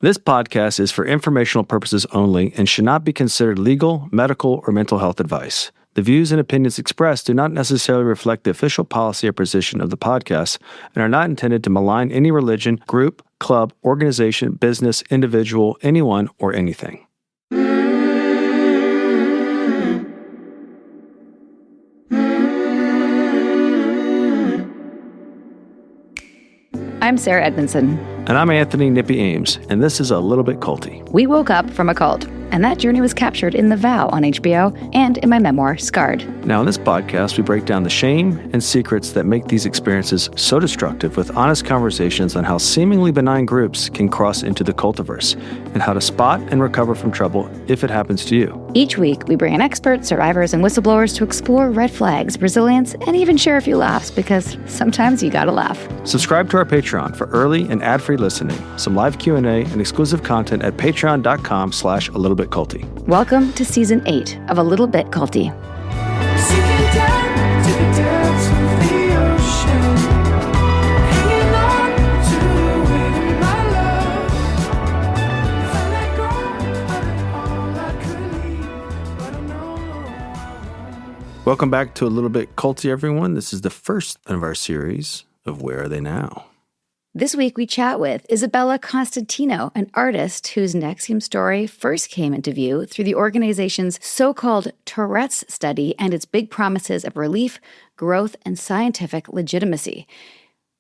This podcast is for informational purposes only and should not be considered legal, medical, or mental health advice. The views and opinions expressed do not necessarily reflect the official policy or position of the podcast and are not intended to malign any religion, group, club, organization, business, individual, anyone, or anything. I'm Sarah Edmondson. And I'm Anthony Nippy Ames, and this is A Little Bit Culty. We woke up from a cult, and that journey was captured in The Vow on HBO and in my memoir, Scarred. Now, in this podcast, we break down the shame and secrets that make these experiences so destructive with honest conversations on how seemingly benign groups can cross into the cultiverse and how to spot and recover from trouble if it happens to you. Each week, we bring in experts, survivors, and whistleblowers to explore red flags, resilience, and even share a few laughs, because sometimes you gotta laugh. Subscribe to our Patreon for early and ad-free listening, some live Q&A, and exclusive content at patreon.com/alittleBitCulty. Welcome to Season 8 of A Little Bit Culty. Welcome back to A Little Bit Culty, everyone. This is the first of our series of Where Are They Now? This week, we chat with Isabella Constantino, an artist whose NXIVM story first came into view through the organization's so-called Tourette's study and its big promises of relief, growth, and scientific legitimacy.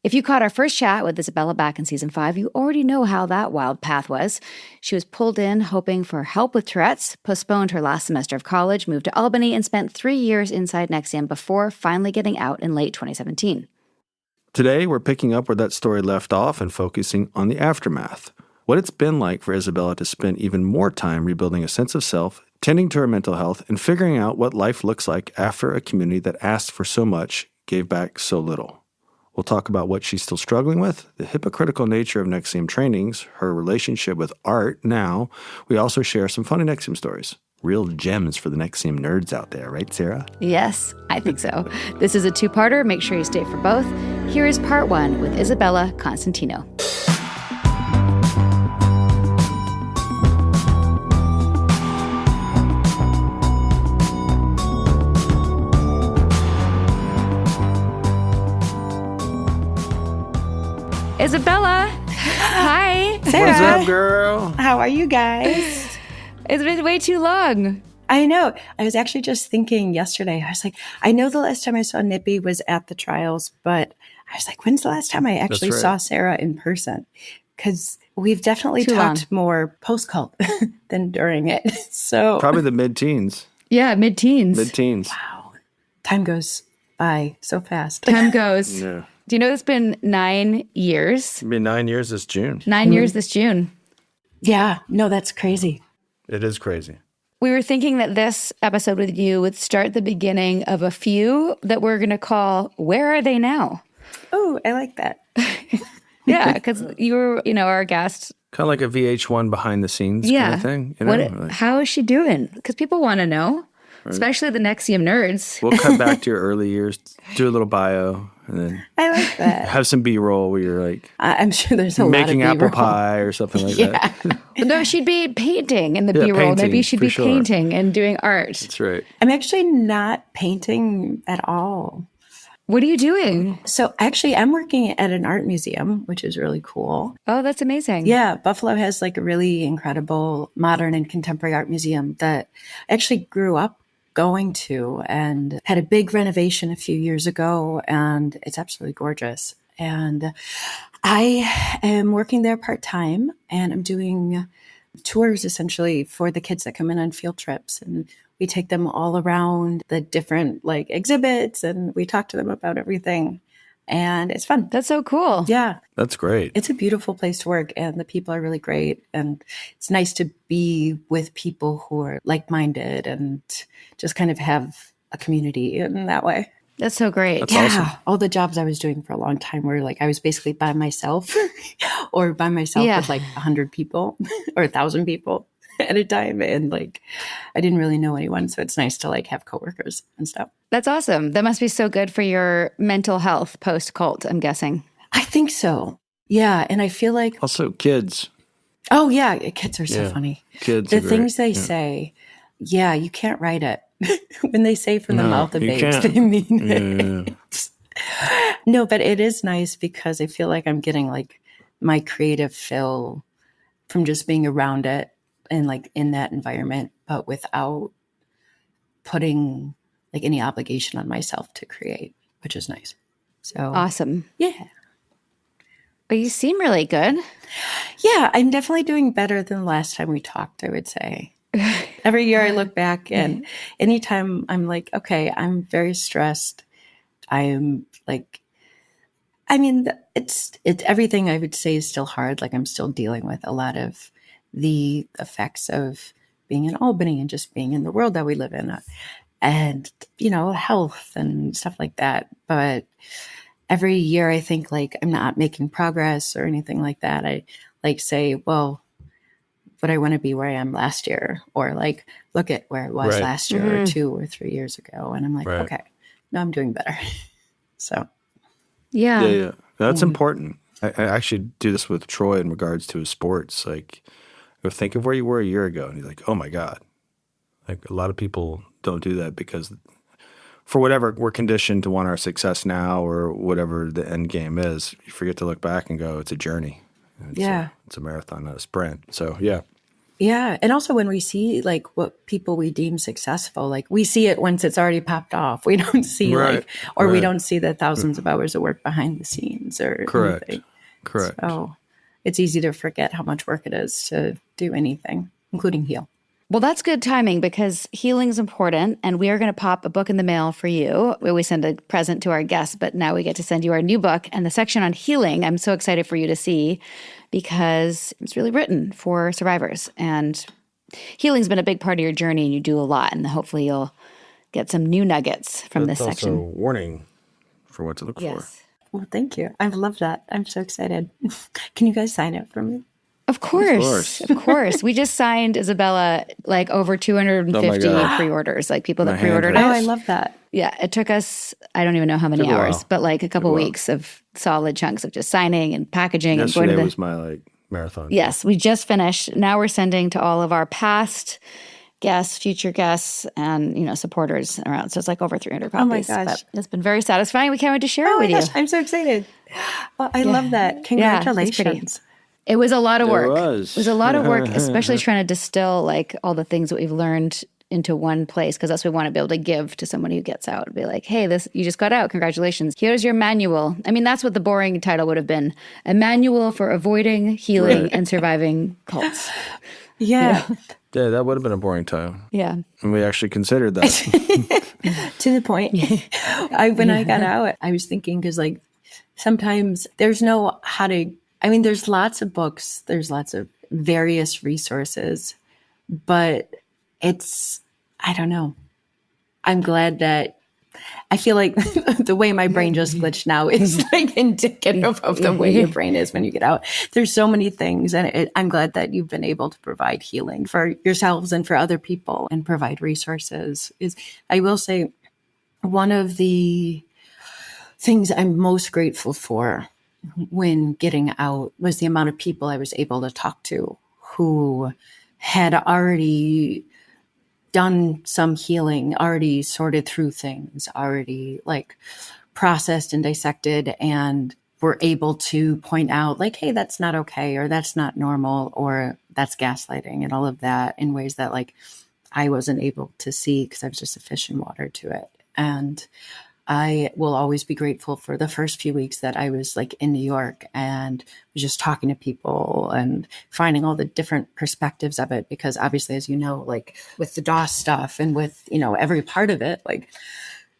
If you caught our first chat with Isabella back in Season 5, you already know how that wild path was. She was pulled in hoping for help with Tourette's, postponed her last semester of college, moved to Albany, and spent 3 years inside NXIVM before finally getting out in late 2017. Today, we're picking up where that story left off and focusing on the aftermath. What it's been like for Isabella to spend even more time rebuilding a sense of self, tending to her mental health, and figuring out what life looks like after a community that asked for so much gave back so little. We'll talk about what she's still struggling with, the hypocritical nature of NXIVM trainings, her relationship with art now. We also share some funny NXIVM stories. Real gems for the NXIVM nerds out there, right, Sarah? Yes, I think so. This is a two-parter. Make sure you stay for both. Here is part 1 with Isabella Constantino. Isabella, hi. Sarah. What's up, girl? How are you guys? It's been way too long. I know. I was actually just thinking yesterday, I was like, I know the last time I saw Nippy was at the trials, but I was like, when's the last time I actually saw Sarah in person? Because we've definitely talked more post-cult than during it. So Probably the mid-teens. Yeah, mid-teens. Mid-teens. wow. Time goes by so fast. Time goes. Yeah. Do you know it's been 9 years? It'll be 9 years this June. 9 years this June. Yeah. No, that's crazy. It is crazy. We were thinking that this episode with you would start the beginning of a few that we're going to call Where Are They Now? Oh, I like that. Yeah, because you were, our guest. Kind of like a VH1 behind the scenes kind of thing. You know? How is she doing? Because people want to know, especially the NXIVM nerds. We'll cut back to your early years, do a little bio, and then I like that. have some B-roll where you're like I'm sure there's a making lot of apple B-roll. pie or something like that. No, she'd be painting in the B-roll. painting, Maybe she'd for be sure. painting and doing art. That's right. I'm actually not painting at all. What are you doing? So actually, I'm working at an art museum, which is really cool. Oh, that's amazing. Yeah, Buffalo has like a really incredible modern and contemporary art museum that I actually grew up going to and had a big renovation a few years ago, and it's absolutely gorgeous. And I am working there part-time, and I'm doing tours essentially for the kids that come in on field trips, and we take them all around the different like exhibits, and we talk to them about everything, and it's fun. That's so cool. Yeah. That's great. It's a beautiful place to work, and the people are really great, and it's nice to be with people who are like-minded and just kind of have a community in that way. That's so great. That's Yeah. awesome. All the jobs I was doing for a long time were like I was basically by myself or by myself Yeah. with like 100 people or 1,000 people at a time. And like I didn't really know anyone. So it's nice to like have coworkers and stuff. That's awesome. That must be so good for your mental health post-cult, I'm guessing. I think so. Yeah. And I feel like Also, kids. Oh, yeah. Kids are so Yeah. funny. Kids The are great. things they Yeah. say, yeah, you can't write it. When they say from the No, mouth of you babes, can't. they mean Yeah. it. No, but it is nice because I feel like I'm getting like my creative fill from just being around it and like in that environment, but without putting like any obligation on myself to create, which is nice. So Awesome. yeah. But you seem really good. Yeah, I'm definitely doing better than the last time we talked, I would say. Every year I look back and anytime I'm like, okay, I'm very stressed. I am like, I mean, it's everything I would say is still hard. Like I'm still dealing with a lot of the effects of being in Albany and just being in the world that we live in, and health and stuff like that. But every year I think like I'm not making progress or anything like that. I like say, well, would I want to be where I am last year, or like look at where it was Right. last year or 2 or 3 years ago, and I'm like, Right. okay, no, I'm doing better. So. Yeah. Yeah. That's important. I actually do this with Troy in regards to his sports. Like, go think of where you were a year ago, and he's like, "Oh my God!" Like a lot of people don't do that because, for whatever, we're conditioned to want our success now or whatever the end game is. You forget to look back and go, "It's a journey. It's a marathon, not a sprint." So yeah. Yeah. And also when we see like what people we deem successful, like we see it once it's already popped off. We don't see we don't see the thousands of hours of work behind the scenes or anything. Correct. So it's easy to forget how much work it is to do anything, including heal. Well, that's good timing because healing is important, and we are going to pop a book in the mail for you. We always send a present to our guests, but now we get to send you our new book. And the section on healing, I'm so excited for you to see because it's really written for survivors. And healing's been a big part of your journey, and you do a lot. And hopefully you'll get some new nuggets from this That's section. also a warning for what to look for. Well, thank you. I love that. I'm so excited. Can you guys sign it for me? Of course. Of course. We just signed Isabella like over 250 pre-orders, like people that pre-ordered it. Oh, I love that. Yeah, it took us, I don't even know how many hours, but like a couple weeks of solid chunks of just signing and packaging. Yesterday and going to was my marathon. Yes, we just finished. Now we're sending to all of our past guests, future guests, and supporters around. So it's like over 300 copies. Oh my gosh. But it's been very satisfying. We can't wait to share it with you. I'm so excited. Well, I love that. Congratulations. It was a lot of work. It was a lot of work, especially trying to distill like all the things that we've learned into one place, because that's what we want to be able to give to someone who gets out and be like, hey, this you just got out. Congratulations. Here's your manual. I mean, that's what the boring title would have been. A manual for avoiding, healing, and surviving cults. Yeah. Yeah, that would have been a boring title. Yeah. And we actually considered that. To the point. When I got out, I was thinking, because like sometimes there's no how to, there's lots of books, there's lots of various resources, but I don't know. I'm glad that I feel like the way my brain just glitched now is like indicative of the way your brain is when you get out. There's so many things, and I'm glad that you've been able to provide healing for yourselves and for other people and provide resources. I will say, one of the things I'm most grateful for when getting out was the amount of people I was able to talk to who had already done some healing, already sorted through things, already like processed and dissected, and were able to point out like, hey, that's not okay, or that's not normal, or that's gaslighting, and all of that in ways that like I wasn't able to see because I was just a fish in water to it. And I will always be grateful for the first few weeks that I was like in New York and was just talking to people and finding all the different perspectives of it. Because obviously, as you know, like with the DOS stuff and with, every part of it, like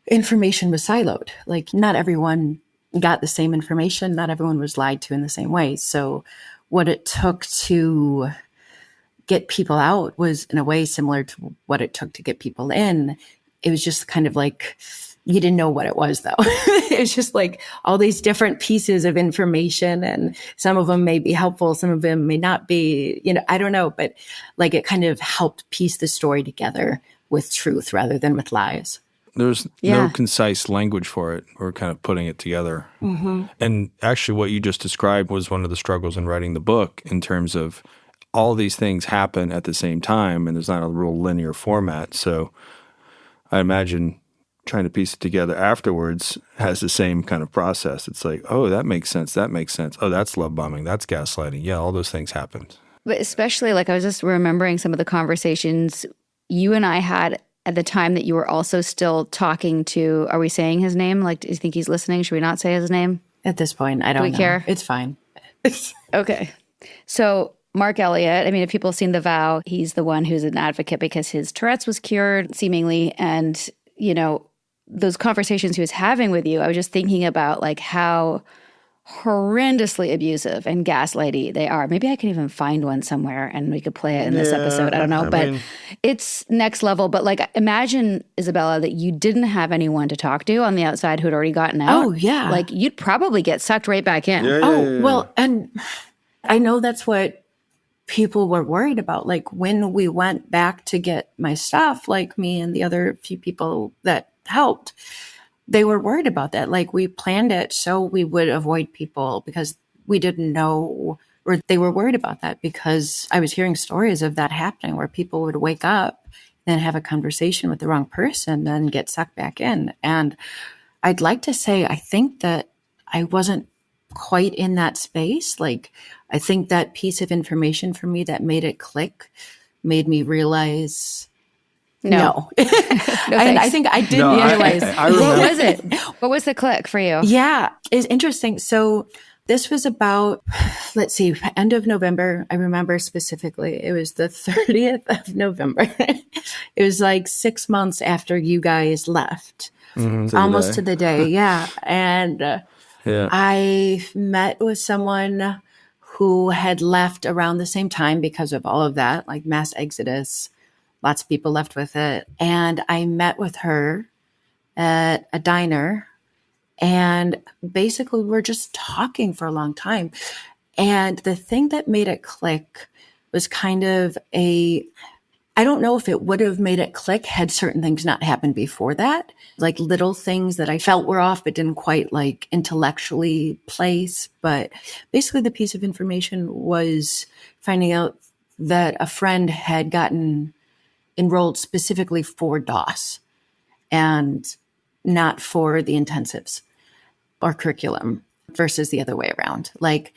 information was siloed. Like not everyone got the same information. Not everyone was lied to in the same way. So what it took to get people out was in a way similar to what it took to get people in. It was just kind of like, you didn't know what it was, though. It's just like all these different pieces of information, and some of them may be helpful, some of them may not be, I don't know, but like it kind of helped piece the story together with truth rather than with lies. There's no concise language for it. We're kind of putting it together. Mm-hmm. And actually what you just described was one of the struggles in writing the book in terms of all these things happen at the same time, and there's not a real linear format. So I imagine trying to piece it together afterwards has the same kind of process. It's like, oh, that makes sense. That makes sense. Oh, that's love bombing. That's gaslighting. Yeah, all those things happened. But especially, like, I was just remembering some of the conversations you and I had at the time that you were also still talking to, are we saying his name? Like, do you think he's listening? Should we not say his name? At this point, I don't know. Do we care? It's fine. Okay. So Mark Elliott, I mean, if people have seen The Vow, he's the one who's an advocate because his Tourette's was cured, seemingly. And, you know, those conversations he was having with you, I was just thinking about, like, how horrendously abusive and gaslighty they are. Maybe I can even find one somewhere and we could play it in this episode. I don't know, but it's next level. But, like, imagine, Isabella, that you didn't have anyone to talk to on the outside who had already gotten out. Oh, yeah. Like, you'd probably get sucked right back in. Well, and I know that's what people were worried about. Like, when we went back to get my stuff, like me and the other few people that helped, they were worried about that. Like, we planned it so we would avoid people because we didn't know, or they were worried about that because I was hearing stories of that happening where people would wake up and have a conversation with the wrong person and get sucked back in. And I'd like to say, I think that I wasn't quite in that space. Like, I think that piece of information for me that made it click made me realize no. I think I didn't realize. I what was it? What was the click for you? Yeah, it's interesting. So this was about, let's see, end of November. I remember specifically. It was the 30th of November. It was like 6 months after you guys left. Almost to the day. Yeah. And I met with someone who had left around the same time because of all of that, like mass exodus. Lots of people left with it. And I met with her at a diner. And basically, we were just talking for a long time. And the thing that made it click was kind of I don't know if it would have made it click had certain things not happened before that. Like little things that I felt were off, but didn't quite like intellectually place. But basically, the piece of information was finding out that a friend had gotten enrolled specifically for DOS and not for the intensives or curriculum versus the other way around. Like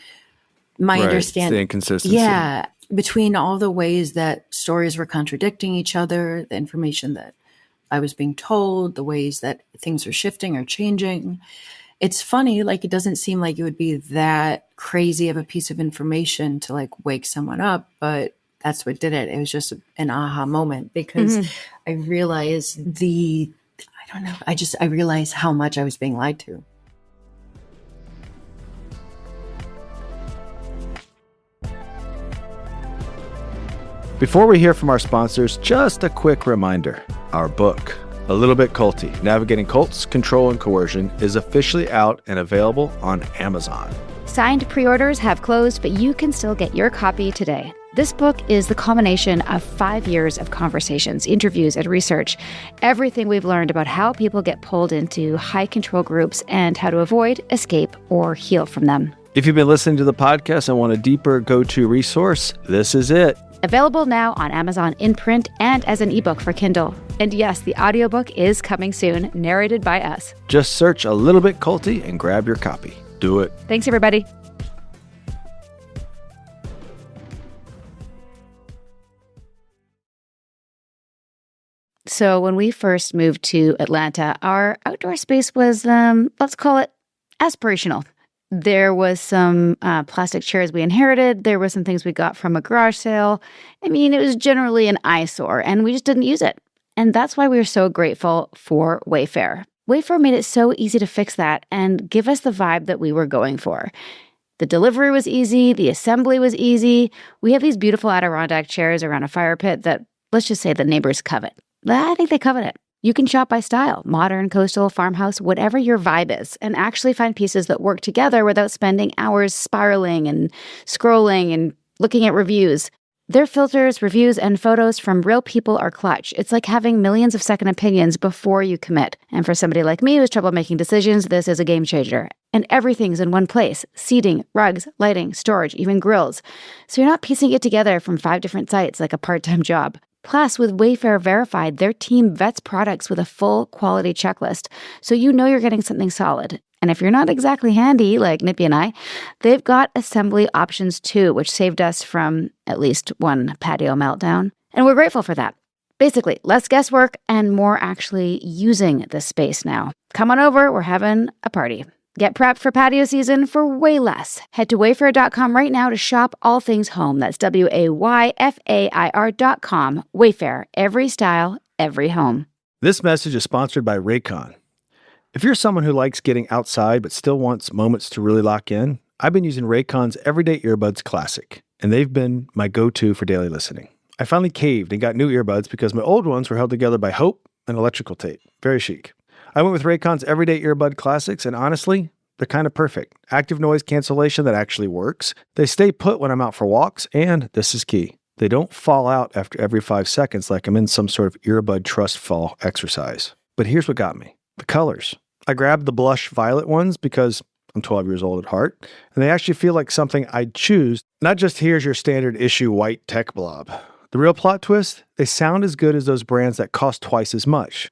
my understanding, the inconsistency. Yeah, between all the ways that stories were contradicting each other, the information that I was being told, the ways that things are shifting or changing. It's funny, like it doesn't seem like it would be that crazy of a piece of information to like wake someone up, but that's what did it. It was just an aha moment because I realized I realized how much I was being lied to. Before we hear from our sponsors, just a quick reminder. Our book, A Little Bit Culty, Navigating Cults, Control, and Coercion, is officially out and available on Amazon. Signed pre-orders have closed, but you can still get your copy today. This book is the culmination of 5 years of conversations, interviews, and research. Everything we've learned about how people get pulled into high-control groups and how to avoid, escape, or heal from them. If you've been listening to the podcast and want a deeper go-to resource, this is it. Available now on Amazon in print and as an ebook for Kindle. And yes, the audiobook is coming soon, narrated by us. Just search A Little Bit Culty and grab your copy. Do it. Thanks, everybody. So when we first moved to Atlanta, our outdoor space was, let's call it aspirational. There was some plastic chairs we inherited. There were some things we got from a garage sale. I mean, it was generally an eyesore, and we just didn't use it. And that's why we were so grateful for Wayfair. Wayfair made it so easy to fix that and give us the vibe that we were going for. The delivery was easy. The assembly was easy. We have these beautiful Adirondack chairs around a fire pit that, let's just say, the neighbors covet. I think they covet it. You can shop by style, modern, coastal, farmhouse, whatever your vibe is, and actually find pieces that work together without spending hours spiraling and scrolling and looking at reviews. Their filters, reviews, and photos from real people are clutch. It's like having millions of second opinions before you commit. And for somebody like me who's trouble making decisions, this is a game changer. And everything's in one place. Seating, rugs, lighting, storage, even grills. So you're not piecing it together from 5 different sites like a part-time job. Plus, with Wayfair Verified, their team vets products with a full quality checklist, so you know you're getting something solid. And if you're not exactly handy, like Nippy and I, they've got assembly options too, which saved us from at least one patio meltdown. And we're grateful for that. Basically, less guesswork and more actually using this space now. Come on over, we're having a party. Get prepped for patio season for way less. Head to wayfair.com right now to shop all things home. That's WAYFAIR.com. Wayfair, every style, every home. This message is sponsored by Raycon. If you're someone who likes getting outside but still wants moments to really lock in, I've been using Raycon's Everyday Earbuds Classic, and they've been my go-to for daily listening. I finally caved and got new earbuds because my old ones were held together by hope and electrical tape. Very chic. I went with Raycon's Everyday Earbud Classics, and honestly, they're kind of perfect. Active noise cancellation that actually works. They stay put when I'm out for walks, and this is key, they don't fall out after every 5 seconds like I'm in some sort of earbud trust fall exercise. But here's what got me. The colors. I grabbed the blush violet ones because I'm 12 years old at heart, and they actually feel like something I'd choose, not just here's your standard issue white tech blob. The real plot twist? They sound as good as those brands that cost twice as much.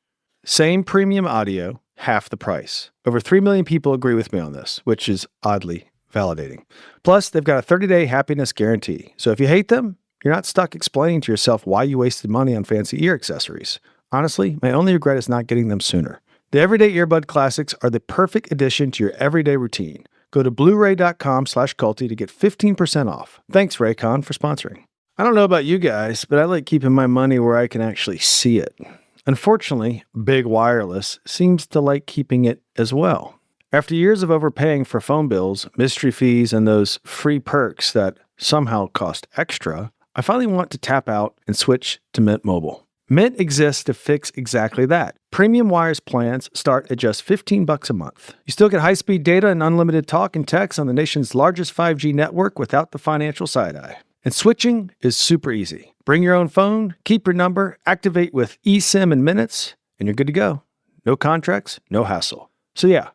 Same premium audio, half the price. Over 3 million people agree with me on this, which is oddly validating. Plus, they've got a 30-day happiness guarantee. So if you hate them, you're not stuck explaining to yourself why you wasted money on fancy ear accessories. Honestly, my only regret is not getting them sooner. The Everyday Earbud Classics are the perfect addition to your everyday routine. Go to blueray.com/culty to get 15% off. Thanks, Raycon, for sponsoring. I don't know about you guys, but I like keeping my money where I can actually see it. Unfortunately, Big Wireless seems to like keeping it as well. After years of overpaying for phone bills, mystery fees, and those free perks that somehow cost extra, I finally want to tap out and switch to Mint Mobile. Mint exists to fix exactly that. Premium Wires plans start at just $15 a month. You still get high-speed data and unlimited talk and text on the nation's largest 5G network without the financial side-eye. And switching is super easy. Bring your own phone, keep your number, activate with eSIM in minutes, and you're good to go. No contracts, no hassle. So yeah,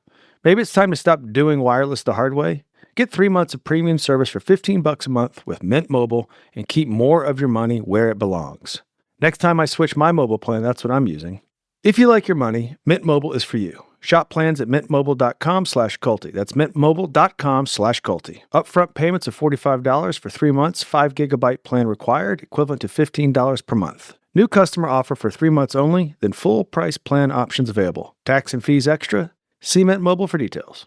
maybe it's time to stop doing wireless the hard way. Get 3 months of premium service for $15 a month with Mint Mobile and keep more of your money where it belongs. Next time I switch my mobile plan, that's what I'm using. If you like your money, Mint Mobile is for you. Shop plans at mintmobile.com/culty. That's mintmobile.com/culty. Upfront payments of $45 for 3 months, 5 gigabyte plan required, equivalent to $15 per month. New customer offer for 3 months only, then full price plan options available. Tax and fees extra. See Mint Mobile for details.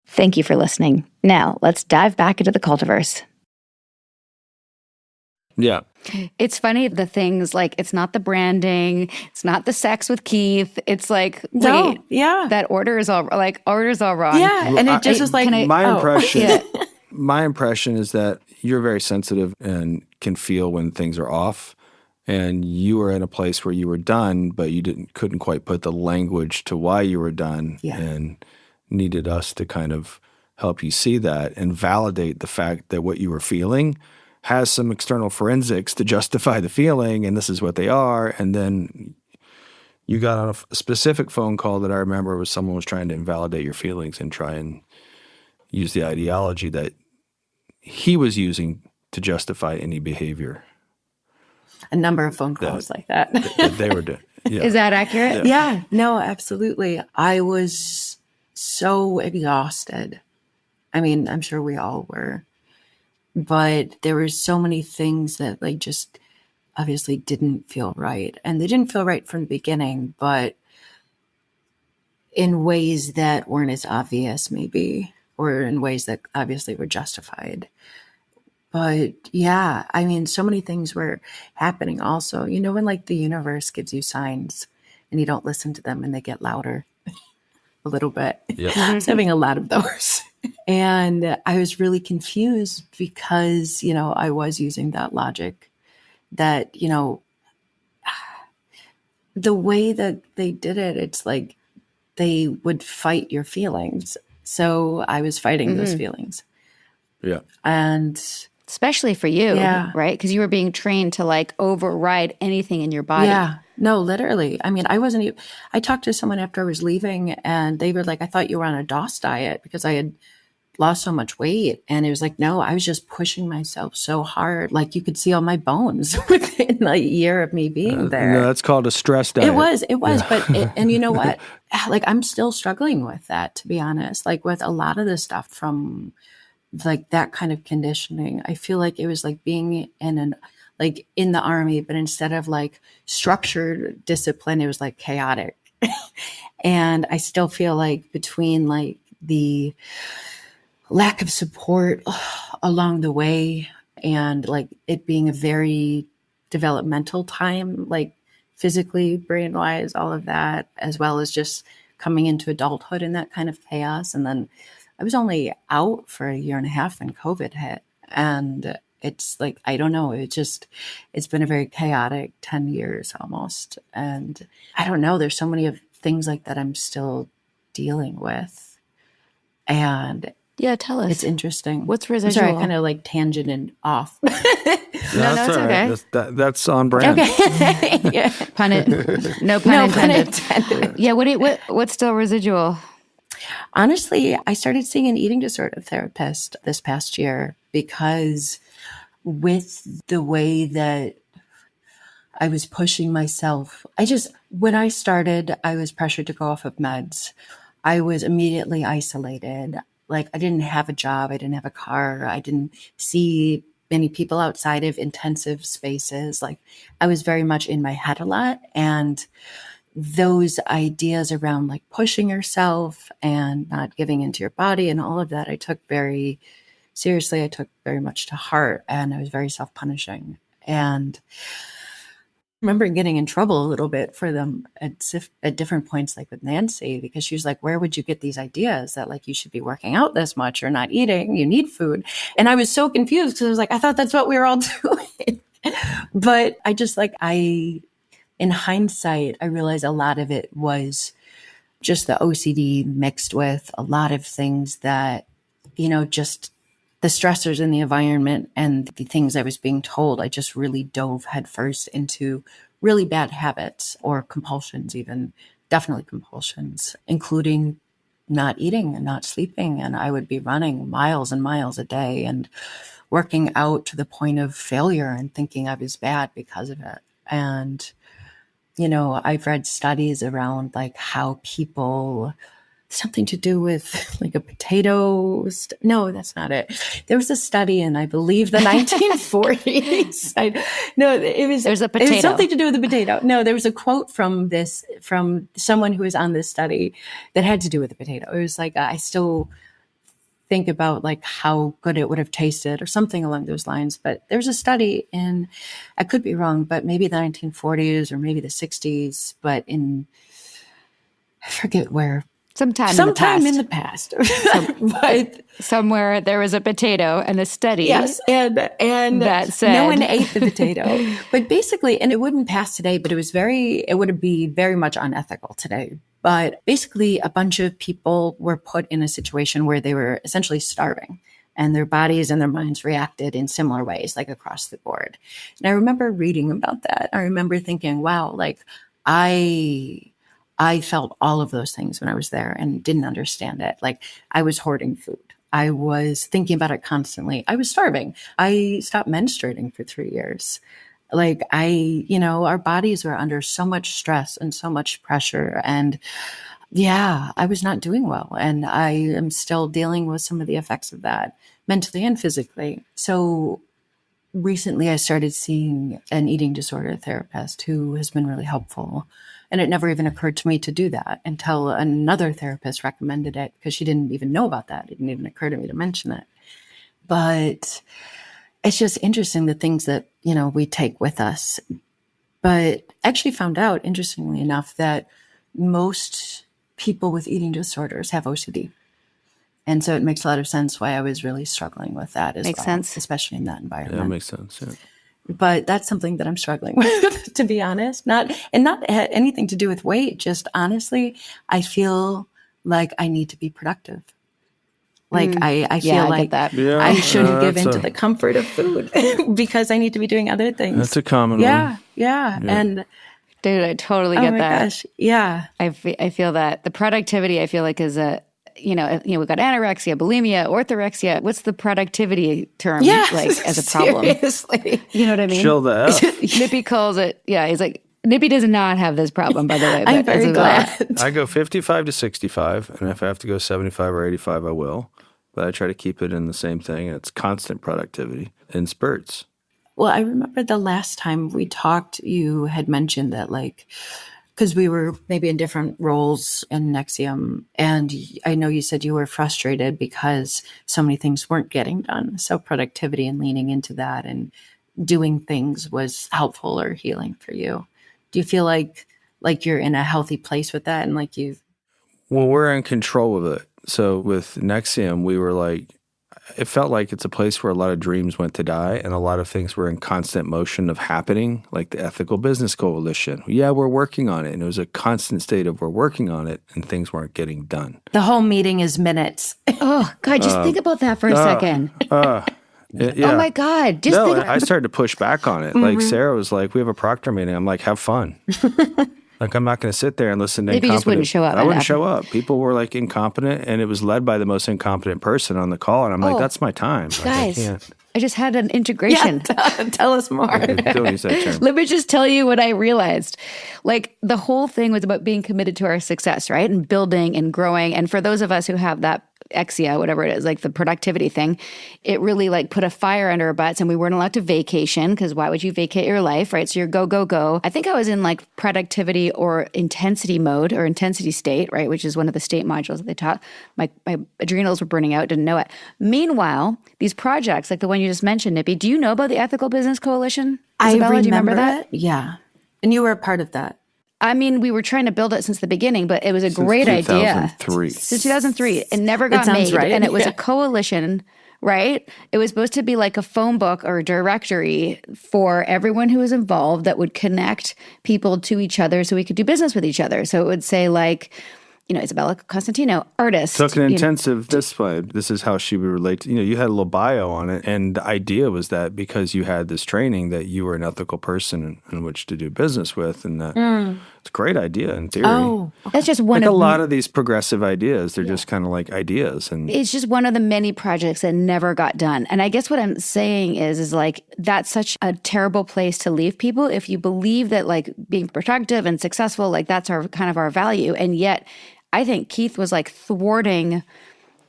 Thank you for listening. Now, let's dive back into the cultiverse. Yeah. It's funny, the things like, it's not the branding, it's not the sex with Keith. It's like, wait, that order is all wrong. Yeah, and it just was like, my impression is that you're very sensitive and can feel when things are off. And you were in a place where you were done, but you couldn't quite put the language to why you were done, and needed us to kind of help you see that and validate the fact that what you were feeling has some external forensics to justify the feeling, and this is what they are. And then you got on a specific phone call that I remember was someone was trying to invalidate your feelings and try and use the ideology that he was using to justify any behavior. A number of phone calls like that. that they were doing. Yeah. Is that accurate? Yeah, no, absolutely. I was so exhausted. I mean, I'm sure we all were. But there were so many things that like just obviously didn't feel right. And they didn't feel right from the beginning, but in ways that weren't as obvious maybe, or in ways that obviously were justified. But yeah, I mean, so many things were happening also. You know, when like the universe gives you signs and you don't listen to them and they get louder a little bit. Yep. I was having a lot of those. And I was really confused because, you know, I was using that logic that, you know, the way that they did it, it's like they would fight your feelings. So I was fighting those feelings. Yeah. And especially for you, right? Because you were being trained to like override anything in your body. Yeah, no, literally. I mean, I talked to someone after I was leaving and they were like, I thought you were on a DOS diet because I had lost so much weight. And it was like, no, I was just pushing myself so hard. Like you could see all my bones within a year of me being there. No, that's called a stress diet. It was. Yeah. But, and you know what? Like, I'm still struggling with that, to be honest, like with a lot of the stuff from like that kind of conditioning. I feel like it was like being in the army, but instead of like structured discipline, it was like chaotic. And I still feel like between like the lack of support along the way and like it being a very developmental time, like physically, brain wise, all of that, as well as just coming into adulthood in that kind of chaos. And then I was only out for a year and a half when COVID hit. And it's like, I don't know, it's been a very chaotic 10 years almost. And I don't know, there's so many of things like that I'm still dealing with. And yeah, tell us. It's interesting. What's residual? I'm sorry, I kind of like tangented off. No, it's okay. That's on brand. Okay. Yeah. No pun intended. Yeah. What's still residual? Honestly, I started seeing an eating disorder therapist this past year because with the way that I was pushing myself, when I started, I was pressured to go off of meds. I was immediately isolated. Like I didn't have a job. I didn't have a car. I didn't see many people outside of intensive spaces. Like I was very much in my head a lot. And those ideas around like pushing yourself and not giving into your body and all of that, I took very seriously. I took very much to heart and I was very self-punishing. And I remember getting in trouble a little bit for them at different points, like with Nancy, because she was like, where would you get these ideas that like you should be working out this much or not eating? You need food. And I was so confused because I was like, I thought that's what we were all doing. But in hindsight, I realized a lot of it was just the OCD mixed with a lot of things that, just the stressors in the environment and the things I was being told. I just really dove headfirst into really bad habits or compulsions, even definitely compulsions, including not eating and not sleeping. And I would be running miles and miles a day and working out to the point of failure and thinking I was bad because of it. And I've read studies around like how people, something to do with like a potato. No, that's not it. There was a study in, I believe, the 1940s. There's a potato. It was something to do with the potato. No, there was a quote from someone who was on this study that had to do with the potato. It was like, I still think about like how good it would have tasted or something along those lines. But there's a study in, I could be wrong, but maybe the 1940s or maybe the 60s, but I forget where. Sometime in the past. But somewhere there was a potato and a study. Yes, and that said no one ate the potato. But basically, and it wouldn't pass today, but it would be very much unethical today. But basically, a bunch of people were put in a situation where they were essentially starving and their bodies and their minds reacted in similar ways, like across the board. And I remember reading about that. I remember thinking, wow, like I felt all of those things when I was there and didn't understand it. Like I was hoarding food. I was thinking about it constantly. I was starving. I stopped menstruating for 3 years. Like our bodies were under so much stress and so much pressure. And yeah, I was not doing well. And I am still dealing with some of the effects of that mentally and physically. So recently I started seeing an eating disorder therapist who has been really helpful. And it never even occurred to me to do that until another therapist recommended it because she didn't even know about that. It didn't even occur to me to mention it. But it's just interesting the things that, we take with us. But actually found out, interestingly enough, that most people with eating disorders have OCD. And so it makes a lot of sense why I was really struggling with that as well. Makes sense. Especially in that environment. Yeah, it makes sense, yeah. But that's something that I'm struggling with, to be honest. Not anything to do with weight. Just honestly, I feel like I need to be productive. Like I feel I like get that. Yeah, I shouldn't give that's into the comfort of food because I need to be doing other things. That's a common one. Yeah. And Dude, I totally oh get my that. gosh. Yeah. I feel that the productivity, I feel like, is we've got anorexia, bulimia, orthorexia. What's the productivity term as a problem? Seriously. You know what I mean? Chill the F. Nippy calls it, he's like, Nippy does not have this problem, by the way. I'm very glad. I go 55 to 65, and if I have to go 75 or 85, I will. But I try to keep it in the same thing. It's constant productivity in spurts. Well, I remember the last time we talked, you had mentioned that, like, because we were maybe in different roles in NXIVM, and I know you said you were frustrated because so many things weren't getting done. So productivity and leaning into that and doing things was helpful or healing for you. Do you feel like you're in a healthy place with that, and like you've? Well, we're in control of it. So with NXIVM, we were like, it felt like it's a place where a lot of dreams went to die and a lot of things were in constant motion of happening, like the Ethical Business Coalition. Yeah, we're working on it. And it was a constant state of we're working on it and things weren't getting done. The whole meeting is minutes. Oh, God, just think about that for a second. Yeah. Oh, my God. Just think I started to push back on it. Like Sarah was like, we have a proctor meeting. I'm like, have fun. Like, I'm not going to sit there and listen to Maybe you just wouldn't show up. I wouldn't show up. People were like incompetent, and it was led by the most incompetent person on the call. And I'm like, that's my time. Like, guys, I just had an integration. Tell us more. Don't use that term. Let me just tell you what I realized. Like, the whole thing was about being committed to our success, right? And building and growing. And for those of us who have that exia, whatever it is, like the productivity thing, it really like put a fire under our butts, and we weren't allowed to vacation because why would you vacate your life, right? So you're go, go, go. I think I was in like productivity or intensity mode or intensity state, right? Which is one of the state modules that they taught. My adrenals were burning out, didn't know it. Meanwhile, these projects, like the one you just mentioned, Nippy, do you know about the Ethical Business Coalition? Isabella, do you remember that? Yeah. And you were a part of that. I mean, we were trying to build it since the beginning, but it was a great idea. Since 2003. It never got made. Right. And it was a coalition, right? It was supposed to be like a phone book or a directory for everyone who was involved that would connect people to each other so we could do business with each other. So it would say like, Isabella Constantino, artist. Took an intensive discipline. This is how she would relate to, you had a little bio on it. And the idea was that because you had this training that you were an ethical person in which to do business with. And that it's a great idea in theory. Oh, that's just one like of a lot of these progressive ideas. They're just kind of like ideas. And it's just one of the many projects that never got done. And I guess what I'm saying is like, that's such a terrible place to leave people if you believe that like being productive and successful, like that's our kind of our value. And yet I think Keith was like thwarting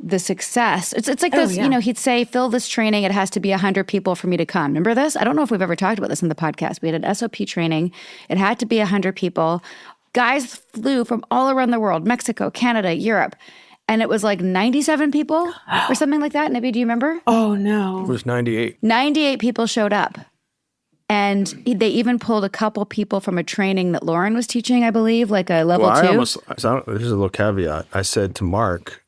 the success. It's like this, he'd say, fill this training. It has to be 100 people for me to come. Remember this? I don't know if we've ever talked about this in the podcast. We had an SOP training. It had to be 100 people. Guys flew from all around the world, Mexico, Canada, Europe. And it was like 97 people or something like that. Maybe, do you remember? Oh, no. it was 98. 98 people showed up. And they even pulled a couple people from a training that Lauren was teaching, I believe, like a level 2. Here's a little caveat. I said to Mark,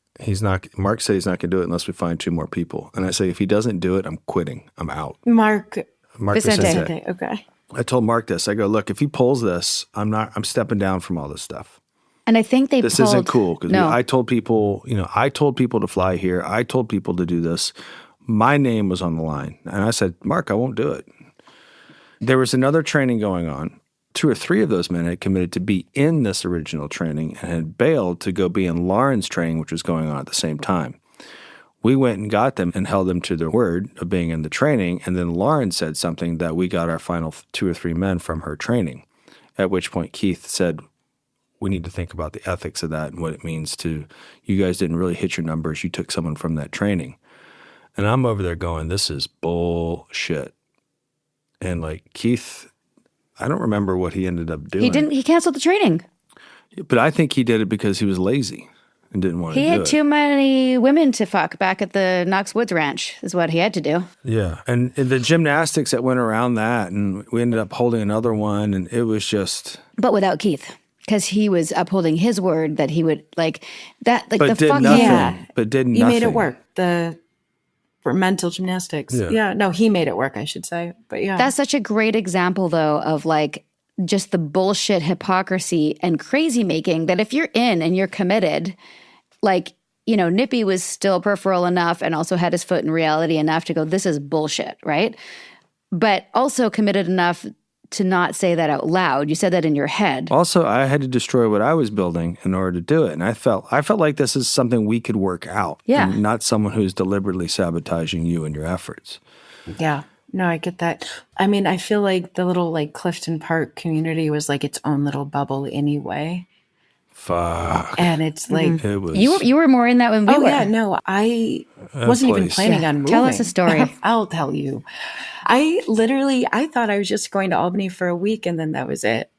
Mark said he's not going to do it unless we find 2 more people. And I say, if he doesn't do it, I'm quitting. I'm out. Mark Vicente. Okay. I told Mark this. I go, look, if he pulls this, I'm stepping down from all this stuff. And I think this isn't cool because I told people, to fly here. I told people to do this. My name was on the line. And I said, Mark, I won't do it. There was another training going on. 2 or 3 of those men had committed to be in this original training and had bailed to go be in Lauren's training, which was going on at the same time. We went and got them and held them to their word of being in the training, and then Lauren said something that we got our final 2 or 3 men from her training, at which point Keith said, we need to think about the ethics of that and what it means to, you guys didn't really hit your numbers. You took someone from that training. And I'm over there going, this is bullshit. And like Keith, I don't remember what he ended up doing. He canceled the training. But I think he did it because he was lazy and didn't want to do it. He had too many women to fuck back at the Knox Woods Ranch is what he had to do. Yeah. And the gymnastics that went around that, and we ended up holding another one, and it was just... But without Keith. Because he was upholding his word that he would, like, that, like but the did fuck... Nothing, yeah. But did nothing. You made it work. For mental gymnastics. Yeah. No, he made it work, I should say. But yeah. That's such a great example, though, of like just the bullshit hypocrisy and crazy making that if you're in and you're committed, like Nippy was still peripheral enough and also had his foot in reality enough to go, this is bullshit, right? But also committed enough to not say that out loud. You said that in your head. Also, I had to destroy what I was building in order to do it. And I felt like this is something we could work out. Yeah. And not someone who's deliberately sabotaging you and your efforts. Yeah. No, I get that. I mean, I feel like the little Clifton Park community was its own little bubble anyway. Fuck. And it's it was. You were more in that when we were. Oh, yeah, no, I wasn't even planning on moving. Tell us a story. I'll tell you. I thought I was just going to Albany for a week and then that was it.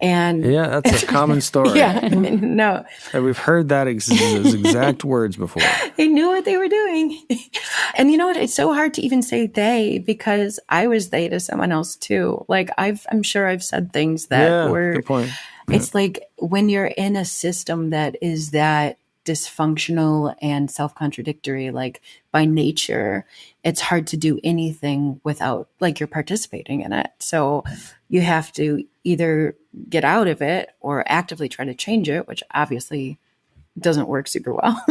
And yeah, that's a common story. Yeah, no. And we've heard those exact words before. They knew what they were doing. And you know what? It's so hard to even say they because I was they to someone else too. I'm sure I've said things that were. Good point. It's when you're in a system that is that dysfunctional and self-contradictory, by nature, it's hard to do anything without you're participating in it. So you have to either get out of it or actively try to change it, which obviously doesn't work super well.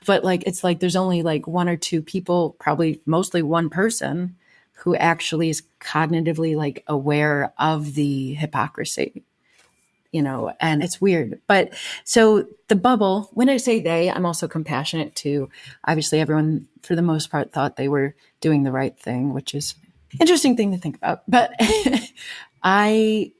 But it's there's only one or two people, probably mostly one person, who actually is cognitively aware of the hypocrisy. And it's weird. But so the bubble, when I say they, I'm also compassionate to, obviously everyone for the most part thought they were doing the right thing, which is an interesting thing to think about. But I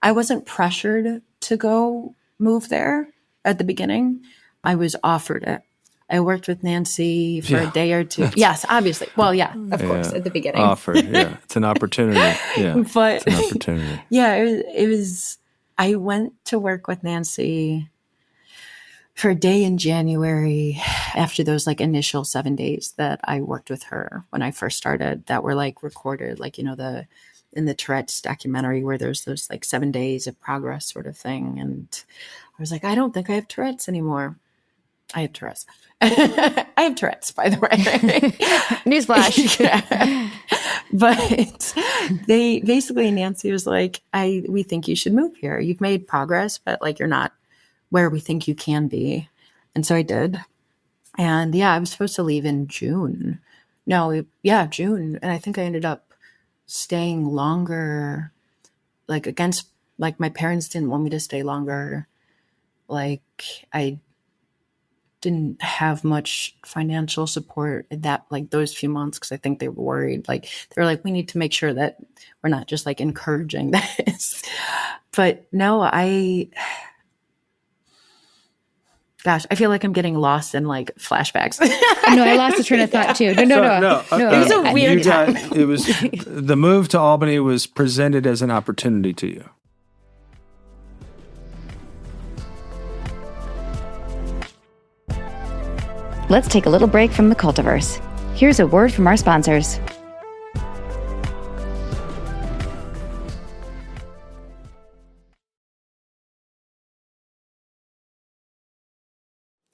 wasn't pressured to go move there at the beginning. I was offered it. I worked with Nancy for a day or two. Yes, obviously. Well, yeah, of course, at the beginning. Offered, yeah. It's an opportunity. Yeah, but it's an opportunity. Yeah, it was. I went to work with Nancy for a day in January after those initial 7 days that I worked with her when I first started that were recorded, in the Tourette's documentary where there's those 7 days of progress sort of thing. And I was I don't think I have Tourette's anymore. I have Tourette's. I have Tourette's, by the way. Newsflash. Yeah. But they basically, Nancy was we think you should move here. You've made progress, but you're not where we think you can be. And so I did. And I was supposed to leave in June. June. And I think I ended up staying longer, against, my parents didn't want me to stay longer. I didn't have much financial support in that those few months because I think they were worried. They were we need to make sure that we're not just encouraging this. But no, I feel I'm getting lost in flashbacks. No, I lost the train of thought too. No. It was a weird time. It was the move to Albany was presented as an opportunity to you. Let's take a little break from the cultiverse. Here's a word from our sponsors.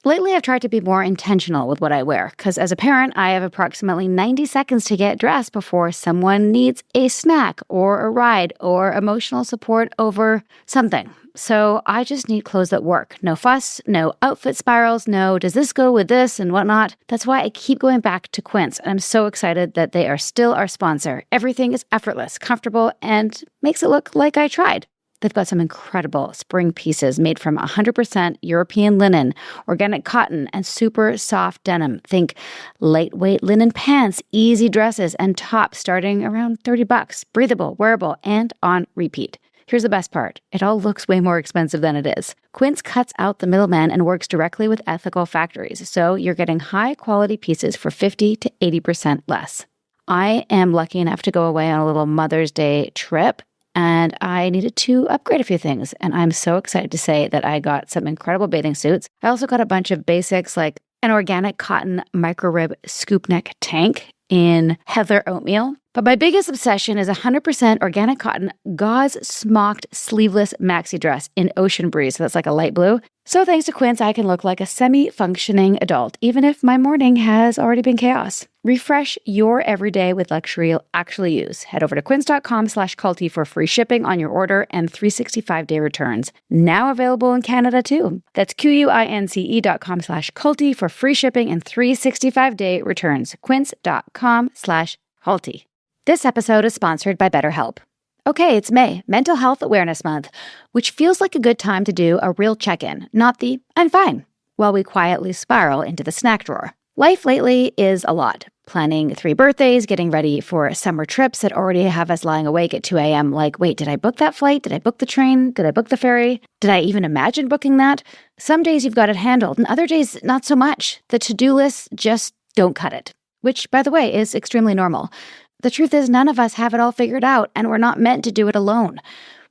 Lately, I've tried to be more intentional with what I wear, because as a parent, I have approximately 90 seconds to get dressed before someone needs a snack or a ride or emotional support over something. So I just need clothes that work. No fuss, no outfit spirals, no does this go with this and whatnot. That's why I keep going back to Quince, and I'm so excited that they are still our sponsor. Everything is effortless, comfortable, and makes it look like I tried. They've got some incredible spring pieces made from 100% European linen, organic cotton, and super soft denim. Think lightweight linen pants, easy dresses, and tops starting around $30. Breathable, wearable, and on repeat. Here's the best part. It all looks way more expensive than it is. Quince cuts out the middleman and works directly with ethical factories, so you're getting high-quality pieces for 50 to 80% less. I am lucky enough to go away on a little Mother's Day trip, and I needed to upgrade a few things, and I'm so excited to say that I got some incredible bathing suits. I also got a bunch of basics like an organic cotton micro rib scoop neck tank in heather oatmeal, But my biggest obsession is 100% organic cotton gauze smocked sleeveless maxi dress in ocean breeze. So that's like a light blue. So thanks to Quince, I can look like a semi-functioning adult, even if my morning has already been chaos. Refresh your everyday with luxury you'll actually use. Head over to quince.com/culty for free shipping on your order and 365-day returns. Now available in Canada too. That's QUINCE.com/culty for free shipping and 365-day returns. Quince.com/culty. This episode is sponsored by BetterHelp. Okay, it's May, Mental Health Awareness Month, which feels like a good time to do a real check-in, not the "I'm fine," while we quietly spiral into the snack drawer. Life lately is a lot. Planning 3 birthdays, getting ready for summer trips that already have us lying awake at 2 a.m. like, wait, did I book that flight? Did I book the train? Did I book the ferry? Did I even imagine booking that? Some days you've got it handled, and other days not so much. The to-do lists just don't cut it, which, by the way, is extremely normal. The truth is none of us have it all figured out, and we're not meant to do it alone,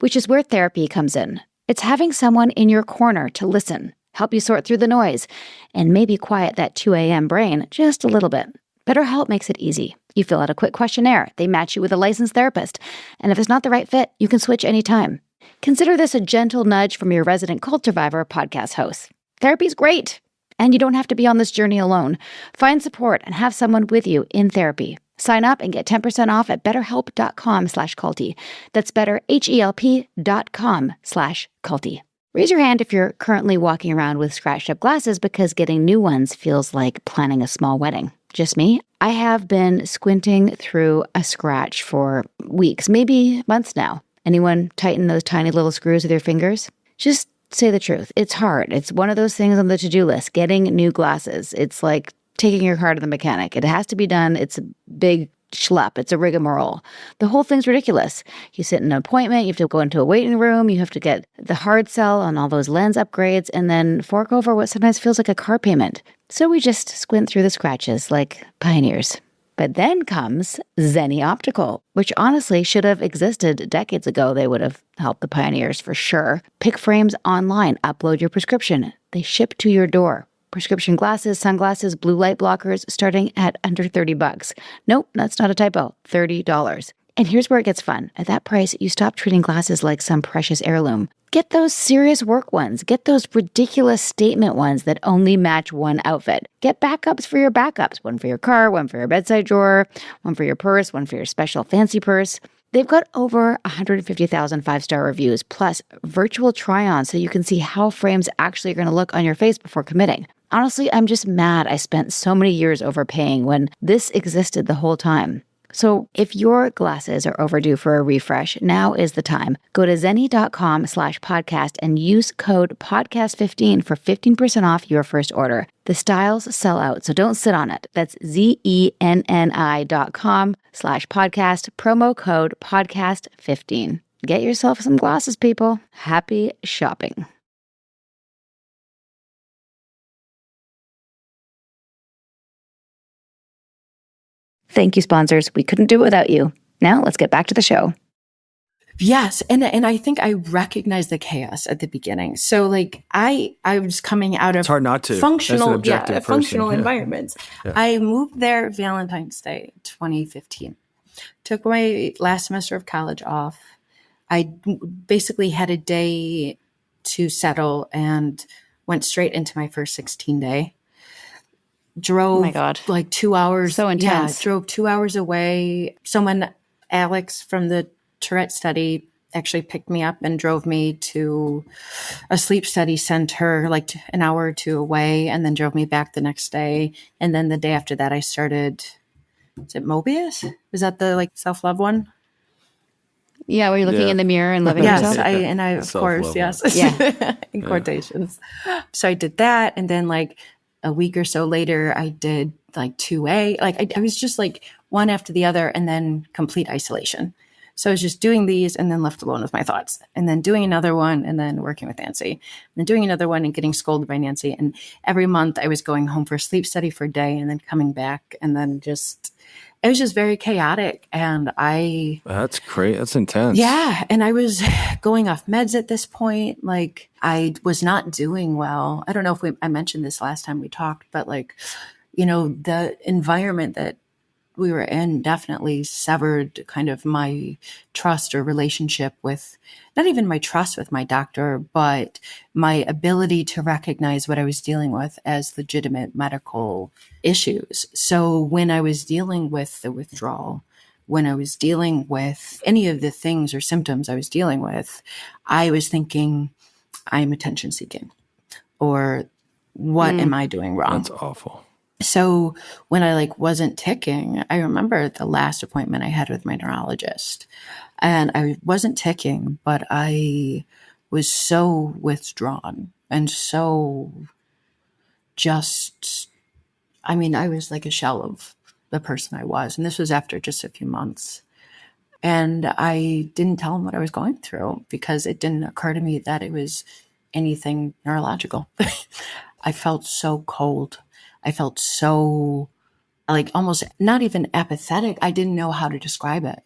which is where therapy comes in. It's having someone in your corner to listen, help you sort through the noise, and maybe quiet that 2 a.m. brain just a little bit. BetterHelp makes it easy. You fill out a quick questionnaire, they match you with a licensed therapist, and if it's not the right fit, you can switch anytime. Consider this a gentle nudge from your resident Cult Survivor podcast host. Therapy's great, and you don't have to be on this journey alone. Find support and have someone with you in therapy. Sign up and get 10% off at betterhelp.com/culty. That's betterhelp.com/culty. Raise your hand if you're currently walking around with scratched up glasses because getting new ones feels like planning a small wedding. Just me? I have been squinting through a scratch for weeks, maybe months now. Anyone tighten those tiny little screws with your fingers? Just say the truth. It's hard. It's one of those things on the to-do list, getting new glasses. It's like taking your car to the mechanic. It has to be done. It's a big schlep. It's a rigmarole. The whole thing's ridiculous. You sit in an appointment, you have to go into a waiting room, you have to get the hard sell on all those lens upgrades, and then fork over what sometimes feels like a car payment. So we just squint through the scratches like pioneers. But then comes Zenni Optical, which honestly should have existed decades ago. They would have helped the pioneers for sure. Pick frames online, upload your prescription. They ship to your door. Prescription glasses, sunglasses, blue light blockers starting at under $30. Nope, that's not a typo. $30. And here's where it gets fun. At that price, you stop treating glasses like some precious heirloom. Get those serious work ones. Get those ridiculous statement ones that only match one outfit. Get backups for your backups. One for your car, one for your bedside drawer, one for your purse, one for your special fancy purse. They've got over 150,000 5-star reviews, plus virtual try-on so you can see how frames actually are going to look on your face before committing. Honestly, I'm just mad I spent so many years overpaying when this existed the whole time. So if your glasses are overdue for a refresh, now is the time. Go to zenni.com/podcast and use code podcast15 for 15% off your first order. The styles sell out, so don't sit on it. That's zenni.com/podcast, promo code podcast15. Get yourself some glasses, people. Happy shopping. Thank you, sponsors. We couldn't do it without you. Now let's get back to the show. Yes. And I think I recognized the chaos at the beginning. So like I was coming out of It's hard not to. functional Yeah. environments. Yeah. I moved there Valentine's Day 2015. Took my last semester of college off. I basically had a day to settle and went straight into my first 16-day. Drove Oh my God. like 2 hours. So intense. Yeah, drove 2 hours away. Someone, Alex from the Tourette study, actually picked me up and drove me to a sleep study center like an hour or two away, and then drove me back the next day. And then the day after that, I started, is it Mobius? Was that the like self-love one? Yeah, where you're looking Yeah. in the mirror and loving Yes, yourself. I of course, Self-love yes. Yeah. In quotations. So I did that. And then like a week or so later, I did like 2A. Like I was just like one after the other and then complete isolation. So I was just doing these and then left alone with my thoughts, and then doing another one and then working with Nancy, and then doing another one and getting scolded by Nancy. And every month I was going home for a sleep study for a day and then coming back, and then just, it was just very chaotic. And That's great. That's intense. yeah. And I was going off meds at this point. Like I was not doing well. I don't know if I mentioned this last time we talked, but like, you know, the environment that we were in definitely severed kind of my trust or relationship with, not even my trust with my doctor, but my ability to recognize what I was dealing with as legitimate medical issues. So when I was dealing with the withdrawal, when I was dealing with any of the things or symptoms I was dealing with, I was thinking, I'm attention seeking, or what am I doing wrong? That's awful. So when I wasn't ticking, I remember the last appointment I had with my neurologist, and I wasn't ticking, but I was so withdrawn and so just, I was like a shell of the person I was. And this was after just a few months. And I didn't tell him what I was going through because it didn't occur to me that it was anything neurological. I felt so cold. I felt so almost not even apathetic. I didn't know how to describe it,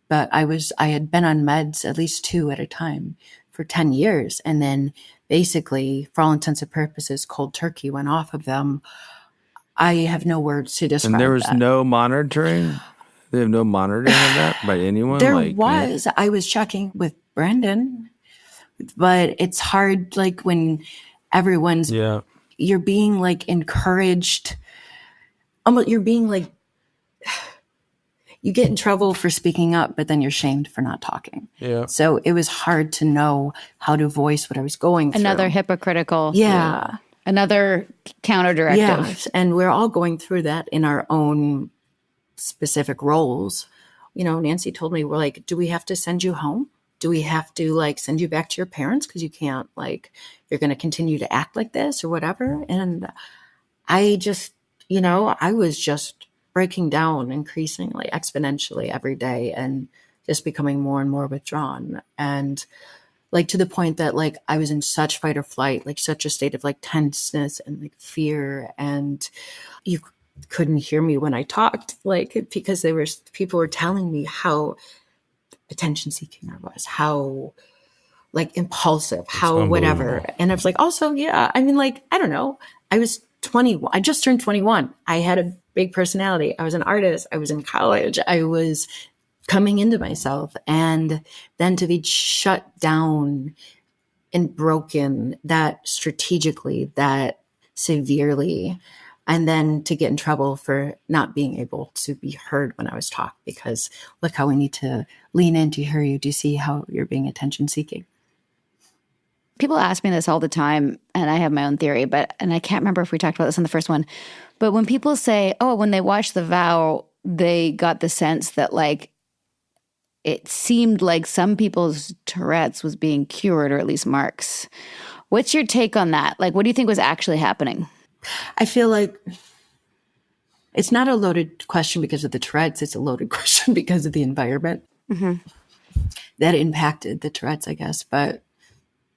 but I had been on meds, at least 2 at a time, for 10 years. And then basically, for all intents and purposes, cold turkey went off of them. I have no words to describe. And there was that. no monitoring? They have no monitoring of that by anyone? There was. I was checking with Brandon, but it's hard when everyone's, you're being encouraged. You're being you get in trouble for speaking up, but then you're shamed for not talking. Yeah. So it was hard to know how to voice what I was going through. Another hypocritical. Yeah. Another counter-directive. Yes, and we're all going through that in our own specific roles. Nancy told me, we're do we have to send you home? Do we have to send you back to your parents because you can't you're going to continue to act like this or whatever? And I just, I was just breaking down increasingly, exponentially every day, and just becoming more and more withdrawn. And to the point that I was in such fight or flight, such a state of tenseness and fear. And you couldn't hear me when I talked, because people were telling me how attention seeking I was, how impulsive, how whatever. And I was also, yeah, I don't know. I was 21. I just turned 21. I had a big personality. I was an artist. I was in college. I was coming into myself, and then to be shut down and broken that strategically, that severely, and then to get in trouble for not being able to be heard when I was talked, because look how we need to lean in to hear you. Do you see how you're being attention seeking? People ask me this all the time, and I have my own theory, and I can't remember if we talked about this in the first one, but when people say, oh, when they watched The Vow, they got the sense that it seemed like some people's Tourette's was being cured, or at least Mark's. What's your take on that? What do you think was actually happening? I feel it's not a loaded question because of the Tourette's. It's a loaded question because of the environment that impacted the Tourette's, I guess. But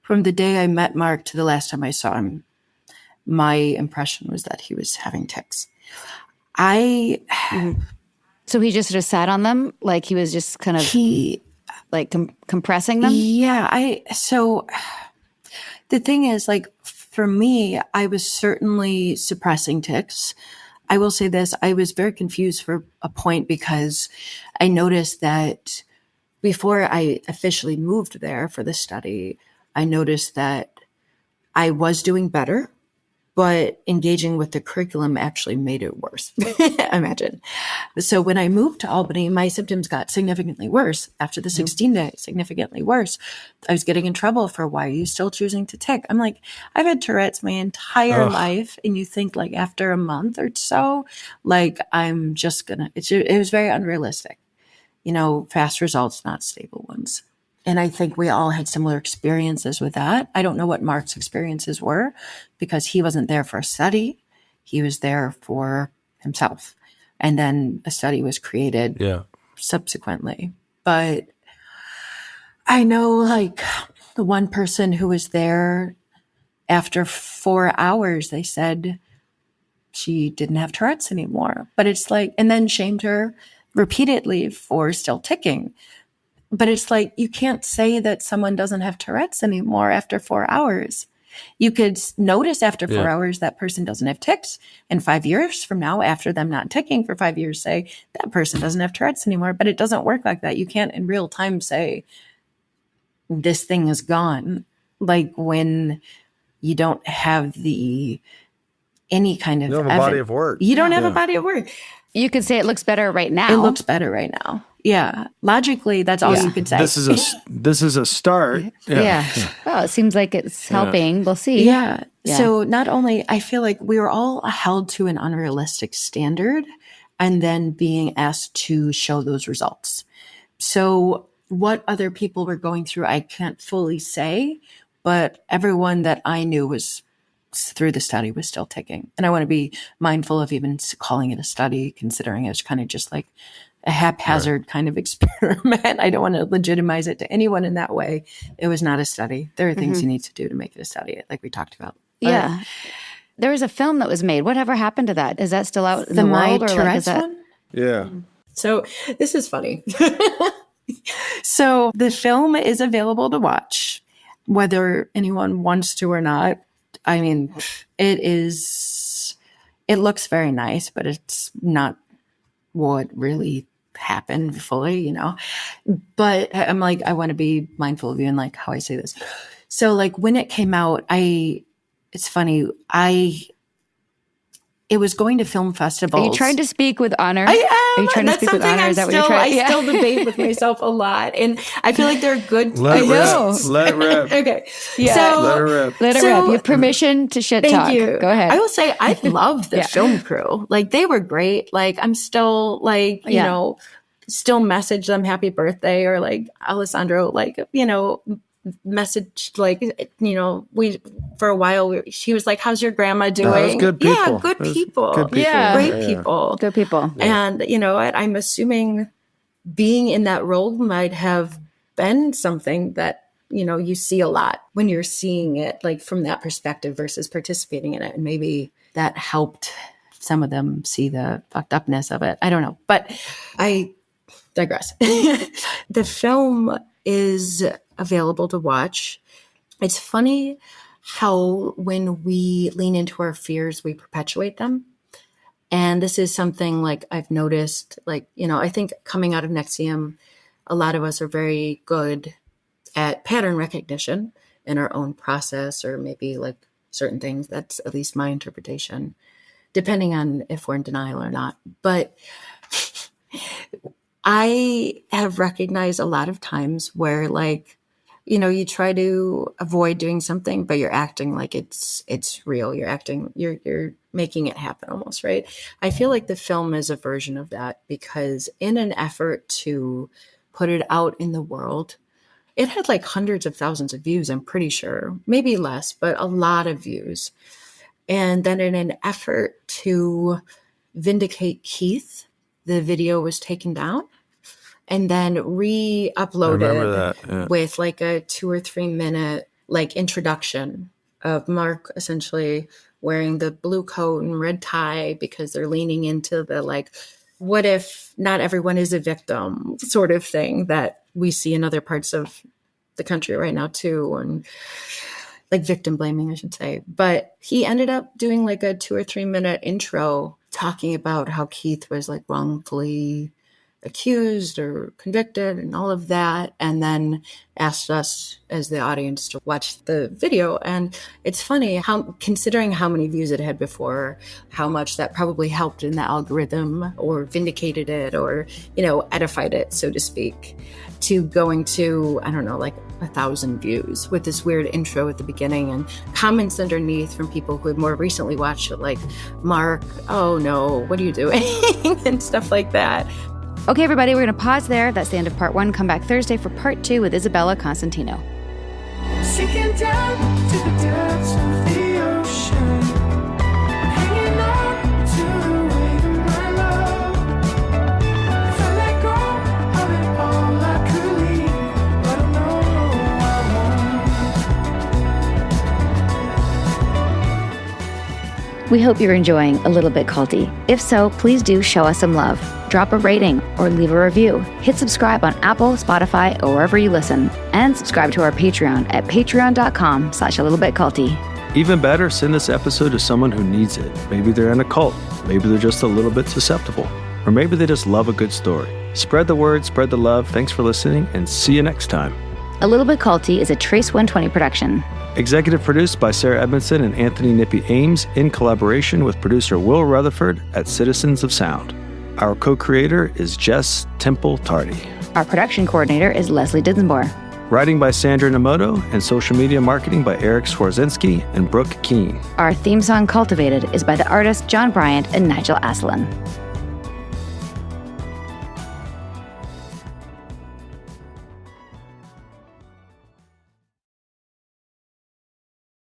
from the day I met Mark to the last time I saw him, my impression was that he was having tics. So he just sort of sat on them, he was just kind of compressing them? Yeah. So the thing is, for me, I was certainly suppressing tics. I will say this, I was very confused for a point because I noticed that before I officially moved there for the study, I noticed that I was doing better, but engaging with the curriculum actually made it worse. Imagine. So when I moved to Albany, my symptoms got significantly worse after the 16 days, significantly worse. I was getting in trouble for, why are you still choosing to tic? I'm I've had Tourette's my entire life. And you think after a month or so, I'm just gonna, it was very unrealistic. Fast results, not stable ones. And I think we all had similar experiences with that. I don't know what Mark's experiences were because he wasn't there for a study. He was there for himself. And then a study was created subsequently. But I know the one person who was there, after 4 hours, they said she didn't have Tourette's anymore. But it's and then shamed her repeatedly for still ticking. But it's you can't say that someone doesn't have Tourette's anymore after 4 hours. You could notice after 4 hours that person doesn't have tics. And 5 years from now, after them not ticking for 5 years, say that person doesn't have Tourette's anymore. But it doesn't work like that. You can't in real time say this thing is gone. Like when you don't have any kind of body of work. You don't have a body of work. You could say it looks better right now. It looks better right now. Yeah. Logically, that's all you could say. This is a start. Yeah. Well, it seems like it's helping. We'll see. Yeah. So not only, I feel like we were all held to an unrealistic standard and then being asked to show those results. So what other people were going through, I can't fully say, but everyone that I knew was through the study was still ticking. And I want to be mindful of even calling it a study, considering it was kind of just like a haphazard kind of experiment. I don't want to legitimize it to anyone in that way. It was not a study. There are things you need to do to make it a study, like we talked about. But there was a film that was made. Whatever happened to that? Is that still out in the world? Or like, is that one? Yeah. So this is funny. So the film is available to watch, whether anyone wants to or not. I mean, it looks very nice, but it's not what really happened fully, But I'm like, I want to be mindful of you and like how I say this. So like when it came out, it's funny, it was going to film festivals. Are you trying to speak with honor? I am. Are you trying to speak with honor? Is that what you're trying? I still debate with myself a lot, and I feel like they're good. Let it rip. Okay. Yeah. So, let it rip. Let it rip. You have permission to shit talk. Thank you. Go ahead. I will say I love the film crew. Like they were great. Like I'm still like, still message them happy birthday or like Alessandro, like, message like, we for a while she was like, how's your grandma doing? No, it was good people. Yeah, good people. Good people. Yeah. Great people. Good people. And I'm assuming being in that role might have been something that you see a lot when you're seeing it like from that perspective versus participating in it, and maybe that helped some of them see the fucked upness of it. I don't know, but I digress. The film is available to watch. It's funny how when we lean into our fears, we perpetuate them. And this is something like I've noticed, like, I think coming out of NXIVM, a lot of us are very good at pattern recognition in our own process, or maybe like certain things. That's at least my interpretation, depending on if we're in denial or not. But I have recognized a lot of times where like, you try to avoid doing something, but you're acting like it's real. You're making it happen almost, right? I feel like the film is a version of that, because in an effort to put it out in the world, it had like hundreds of thousands of views, I'm pretty sure, maybe less, but a lot of views. And then in an effort to vindicate Keith, the video was taken down and then re-uploaded with like a 2 or 3 minute like introduction of Mark essentially wearing the blue coat and red tie because they're leaning into the like, what if not everyone is a victim sort of thing that we see in other parts of the country right now too, and like victim blaming, I should say. But he ended up doing like a 2 or 3 minute intro talking about how Keith was like wrongfully accused or convicted and all of that, and then asked us as the audience to watch the video. And it's funny how, considering how many views it had before, how much that probably helped in the algorithm or vindicated it or, edified it, so to speak, to going to, I don't know, like 1,000 views with this weird intro at the beginning and comments underneath from people who had more recently watched it, like, Mark, oh no, what are you doing? And stuff like that. Okay, everybody, we're going to pause there. That's the end of part 1. Come back Thursday for part 2 with Isabella Constantino. Sinking down to the depths of the ocean, hanging on to the weight of my love. If I let go of it all, I could leave, but I know I won't. We hope you're enjoying A Little Bit Culty. If so, please do show us some love. Drop a rating or leave a review. Hit subscribe on Apple, Spotify, or wherever you listen. And subscribe to our Patreon at patreon.com/alittlebitculty. Even better, send this episode to someone who needs it. Maybe they're in a cult. Maybe they're just a little bit susceptible. Or maybe they just love a good story. Spread the word, spread the love. Thanks for listening, and see you next time. A Little Bit Culty is a Trace 120 production. Executive produced by Sarah Edmondson and Anthony Nippy Ames in collaboration with producer Will Rutherford at Citizens of Sound. Our co-creator is Jess Temple Tardy. Our production coordinator is Leslie Dinsmore. Writing by Sandra Namoto and social media marketing by Eric Swarzinski and Brooke Keene. Our theme song, Cultivated, is by the artists John Bryant and Nigel Aslan.